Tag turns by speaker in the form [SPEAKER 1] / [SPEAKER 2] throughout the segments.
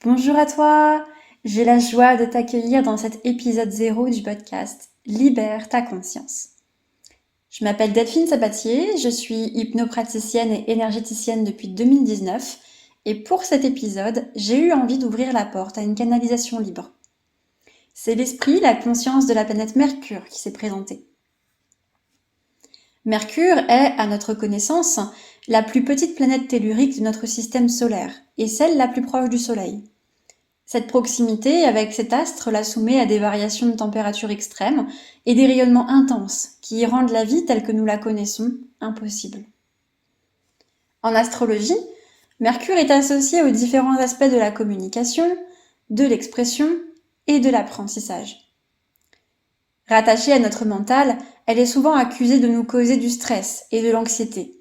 [SPEAKER 1] Bonjour à toi! J'ai la joie de t'accueillir dans cet épisode 0 du podcast Libère ta conscience. Je m'appelle Delphine Sabatier, je suis hypnopraticienne et énergéticienne depuis 2019 et pour cet épisode, j'ai eu envie d'ouvrir la porte à une canalisation libre. C'est l'esprit, la conscience de la planète Mercure qui s'est présenté. Mercure est, à notre connaissance, la plus petite planète tellurique de notre système solaire et celle la plus proche du Soleil. Cette proximité avec cet astre la soumet à des variations de température extrêmes et des rayonnements intenses qui rendent la vie telle que nous la connaissons impossible. En astrologie, Mercure est associé aux différents aspects de la communication, de l'expression et de l'apprentissage. Rattachée à notre mental, elle est souvent accusée de nous causer du stress et de l'anxiété.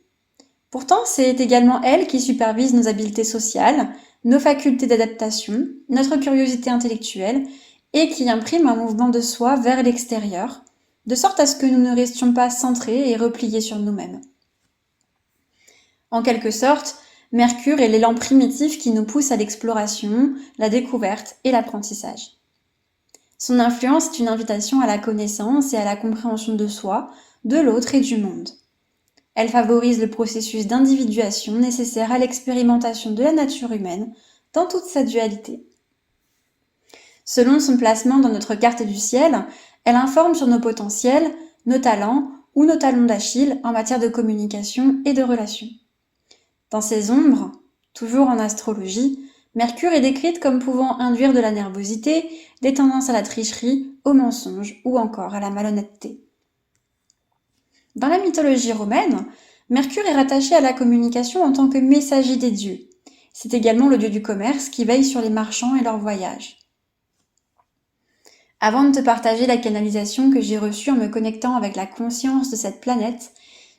[SPEAKER 1] Pourtant, c'est également elle qui supervise nos habiletés sociales, nos facultés d'adaptation, notre curiosité intellectuelle et qui imprime un mouvement de soi vers l'extérieur, de sorte à ce que nous ne restions pas centrés et repliés sur nous-mêmes. En quelque sorte, Mercure est l'élan primitif qui nous pousse à l'exploration, la découverte et l'apprentissage. Son influence est une invitation à la connaissance et à la compréhension de soi, de l'autre et du monde. Elle favorise le processus d'individuation nécessaire à l'expérimentation de la nature humaine dans toute sa dualité. Selon son placement dans notre carte du ciel, elle informe sur nos potentiels, nos talents ou nos talons d'Achille en matière de communication et de relations. Dans ses ombres, toujours en astrologie, Mercure est décrite comme pouvant induire de la nervosité, des tendances à la tricherie, au mensonge ou encore à la malhonnêteté. Dans la mythologie romaine, Mercure est rattaché à la communication en tant que messager des dieux. C'est également le dieu du commerce qui veille sur les marchands et leurs voyages. Avant de te partager la canalisation que j'ai reçue en me connectant avec la conscience de cette planète,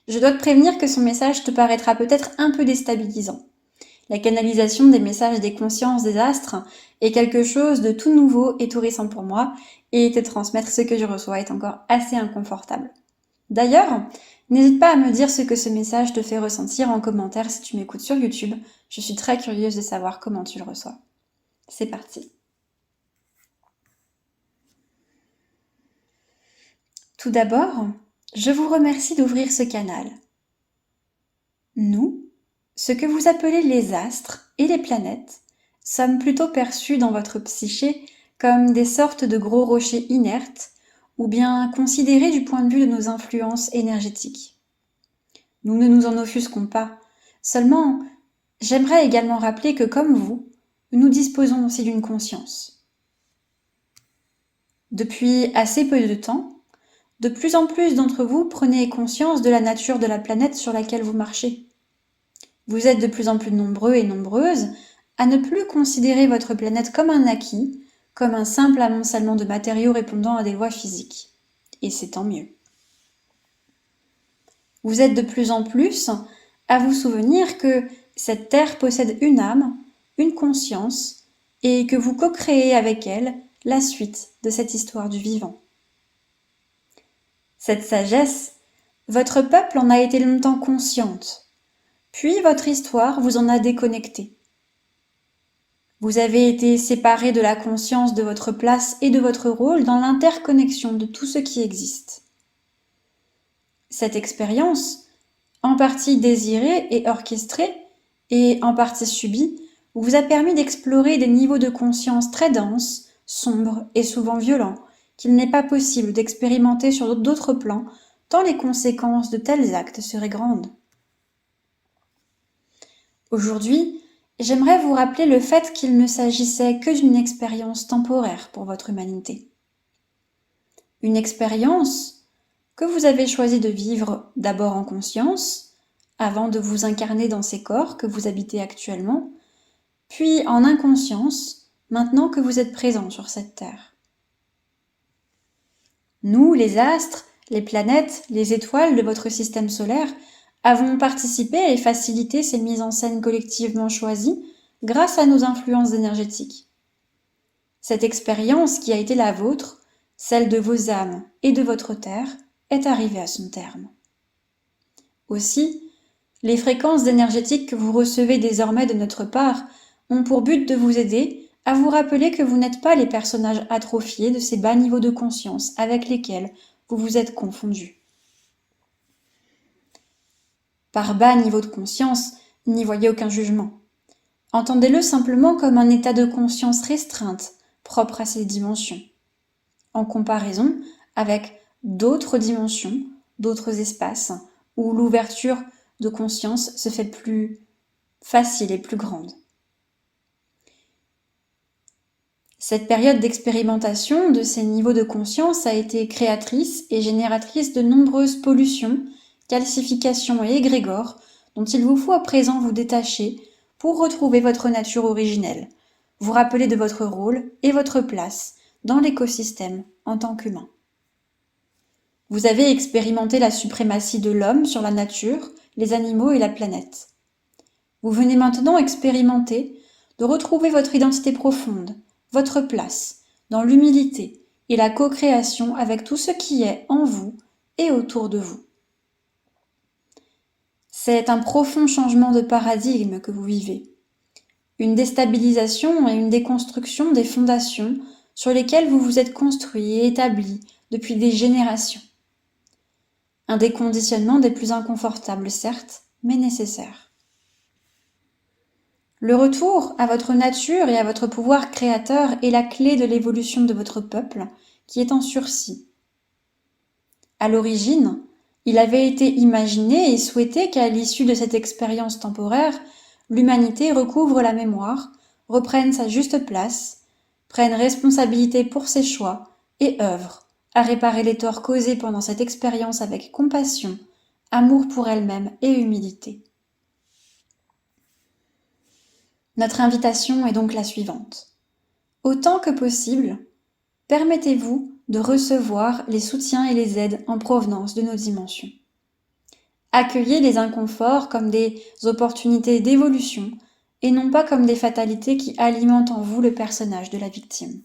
[SPEAKER 1] je dois te prévenir que son message te paraîtra peut-être un peu déstabilisant. La canalisation des messages des consciences des astres est quelque chose de tout nouveau et tout récent pour moi, et te transmettre ce que je reçois est encore assez inconfortable. D'ailleurs, n'hésite pas à me dire ce que ce message te fait ressentir en commentaire si tu m'écoutes sur YouTube. Je suis très curieuse de savoir comment tu le reçois. C'est parti. Tout d'abord, je vous remercie d'ouvrir ce canal. Nous, ce que vous appelez les astres et les planètes, sommes plutôt perçus dans votre psyché comme des sortes de gros rochers inertes ou bien considérés du point de vue de nos influences énergétiques. Nous ne nous en offusquons pas, seulement j'aimerais également rappeler que comme vous, nous disposons aussi d'une conscience. Depuis assez peu de temps, de plus en plus d'entre vous prenez conscience de la nature de la planète sur laquelle vous marchez. Vous êtes de plus en plus nombreux et nombreuses à ne plus considérer votre planète comme un acquis, comme un simple amoncellement de matériaux répondant à des lois physiques. Et c'est tant mieux. Vous êtes de plus en plus à vous souvenir que cette Terre possède une âme, une conscience, et que vous co-créez avec elle la suite de cette histoire du vivant. Cette sagesse, votre peuple en a été longtemps consciente, puis votre histoire vous en a déconnecté. Vous avez été séparés de la conscience de votre place et de votre rôle dans l'interconnexion de tout ce qui existe. Cette expérience, en partie désirée et orchestrée, et en partie subie, vous a permis d'explorer des niveaux de conscience très denses, sombres et souvent violents, qu'il n'est pas possible d'expérimenter sur d'autres plans, tant les conséquences de tels actes seraient grandes. Aujourd'hui, j'aimerais vous rappeler le fait qu'il ne s'agissait que d'une expérience temporaire pour votre humanité. Une expérience que vous avez choisi de vivre d'abord en conscience, avant de vous incarner dans ces corps que vous habitez actuellement, puis en inconscience, maintenant que vous êtes présent sur cette terre. Nous, les astres, les planètes, les étoiles de votre système solaire, avons participé et facilité ces mises en scène collectivement choisies grâce à nos influences énergétiques. Cette expérience qui a été la vôtre, celle de vos âmes et de votre terre, est arrivée à son terme. Aussi, les fréquences énergétiques que vous recevez désormais de notre part ont pour but de vous aider à vous rappeler que vous n'êtes pas les personnages atrophiés de ces bas niveaux de conscience avec lesquels vous vous êtes confondus. Par bas niveau de conscience, n'y voyez aucun jugement. Entendez-le simplement comme un état de conscience restreinte, propre à ces dimensions, en comparaison avec d'autres dimensions, d'autres espaces, où l'ouverture de conscience se fait plus facile et plus grande. Cette période d'expérimentation de ces niveaux de conscience a été créatrice et génératrice de nombreuses pollutions, calcifications et égrégores dont il vous faut à présent vous détacher pour retrouver votre nature originelle, vous rappeler de votre rôle et votre place dans l'écosystème en tant qu'humain. Vous avez expérimenté la suprématie de l'homme sur la nature, les animaux et la planète. Vous venez maintenant expérimenter de retrouver votre identité profonde, votre place, dans l'humilité et la co-création avec tout ce qui est en vous et autour de vous. C'est un profond changement de paradigme que vous vivez. Une déstabilisation et une déconstruction des fondations sur lesquelles vous vous êtes construit et établi depuis des générations. Un déconditionnement des plus inconfortables, certes, mais nécessaire. Le retour à votre nature et à votre pouvoir créateur est la clé de l'évolution de votre peuple, qui est en sursis. À l'origine, il avait été imaginé et souhaité qu'à l'issue de cette expérience temporaire, l'humanité recouvre la mémoire, reprenne sa juste place, prenne responsabilité pour ses choix et œuvre à réparer les torts causés pendant cette expérience avec compassion, amour pour elle-même et humilité. Notre invitation est donc la suivante. Autant que possible, permettez-vous de recevoir les soutiens et les aides en provenance de nos dimensions. Accueillez les inconforts comme des opportunités d'évolution et non pas comme des fatalités qui alimentent en vous le personnage de la victime.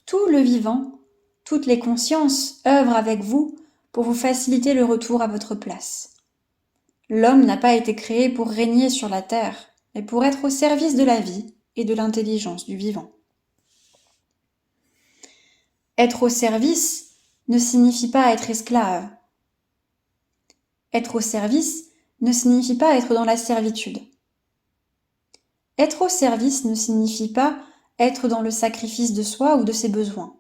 [SPEAKER 1] Tout le vivant, toutes les consciences œuvrent avec vous pour vous faciliter le retour à votre place. L'homme n'a pas été créé pour régner sur la terre, mais pour être au service de la vie et de l'intelligence du vivant. Être au service ne signifie pas être esclave. Être au service ne signifie pas être dans la servitude. Être au service ne signifie pas être dans le sacrifice de soi ou de ses besoins.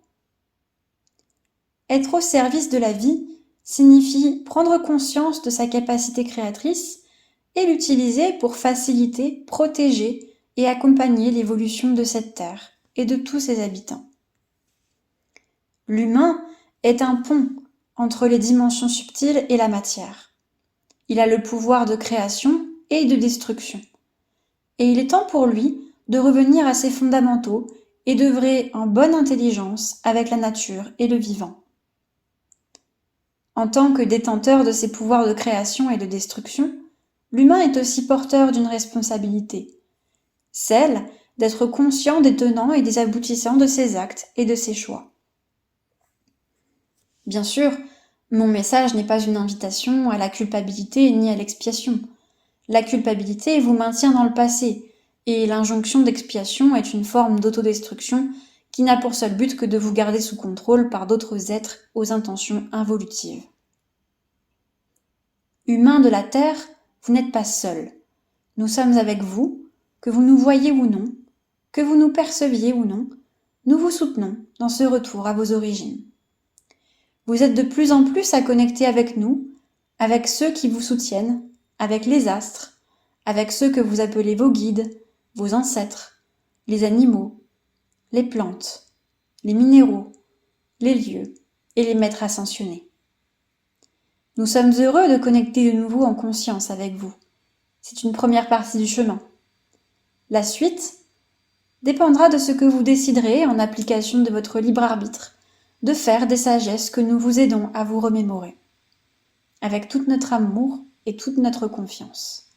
[SPEAKER 1] Être au service de la vie signifie prendre conscience de sa capacité créatrice et l'utiliser pour faciliter, protéger et accompagner l'évolution de cette terre et de tous ses habitants. L'humain est un pont entre les dimensions subtiles et la matière. Il a le pouvoir de création et de destruction. Et il est temps pour lui de revenir à ses fondamentaux et d'œuvrer en bonne intelligence avec la nature et le vivant. En tant que détenteur de ses pouvoirs de création et de destruction, l'humain est aussi porteur d'une responsabilité, celle d'être conscient des tenants et des aboutissants de ses actes et de ses choix. Bien sûr, mon message n'est pas une invitation à la culpabilité ni à l'expiation. La culpabilité vous maintient dans le passé, et l'injonction d'expiation est une forme d'autodestruction qui n'a pour seul but que de vous garder sous contrôle par d'autres êtres aux intentions involutives. Humains de la Terre, vous n'êtes pas seuls. Nous sommes avec vous, que vous nous voyiez ou non, que vous nous perceviez ou non, nous vous soutenons dans ce retour à vos origines. Vous êtes de plus en plus à connecter avec nous, avec ceux qui vous soutiennent, avec les astres, avec ceux que vous appelez vos guides, vos ancêtres, les animaux, les plantes, les minéraux, les lieux et les maîtres ascensionnés. Nous sommes heureux de connecter de nouveau en conscience avec vous. C'est une première partie du chemin. La suite dépendra de ce que vous déciderez en application de votre libre arbitre, de faire des sagesses que nous vous aidons à vous remémorer, avec tout notre amour et toute notre confiance.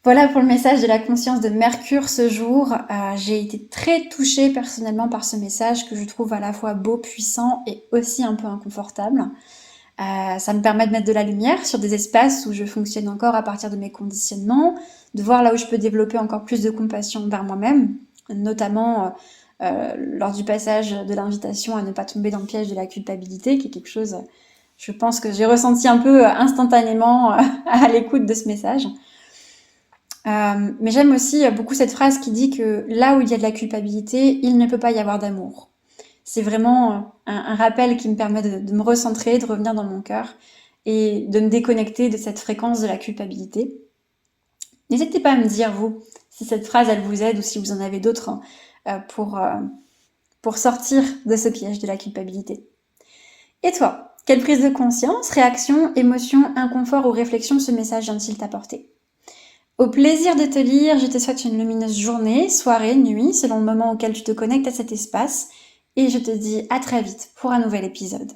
[SPEAKER 1] Voilà pour le message de la conscience de Mercure ce jour. J'ai été très touchée personnellement par ce message que je trouve à la fois beau, puissant et aussi un peu inconfortable. Ça me permet de mettre de la lumière sur des espaces où je fonctionne encore à partir de mes conditionnements, de voir là où je peux développer encore plus de compassion envers moi-même, notamment lors du passage de l'invitation à ne pas tomber dans le piège de la culpabilité, qui est quelque chose, je pense que j'ai ressenti un peu instantanément à l'écoute de ce message. Mais j'aime aussi beaucoup cette phrase qui dit que là où il y a de la culpabilité, il ne peut pas y avoir d'amour. C'est vraiment un rappel qui me permet de me recentrer, de revenir dans mon cœur et de me déconnecter de cette fréquence de la culpabilité. N'hésitez pas à me dire, vous, si cette phrase, elle vous aide ou si vous en avez d'autres pour sortir de ce piège de la culpabilité. Et toi, quelle prise de conscience, réaction, émotion, inconfort ou réflexion ce message vient-il t'apporter ? Au plaisir de te lire, je te souhaite une lumineuse journée, soirée, nuit, selon le moment auquel tu te connectes à cet espace. Et je te dis à très vite pour un nouvel épisode.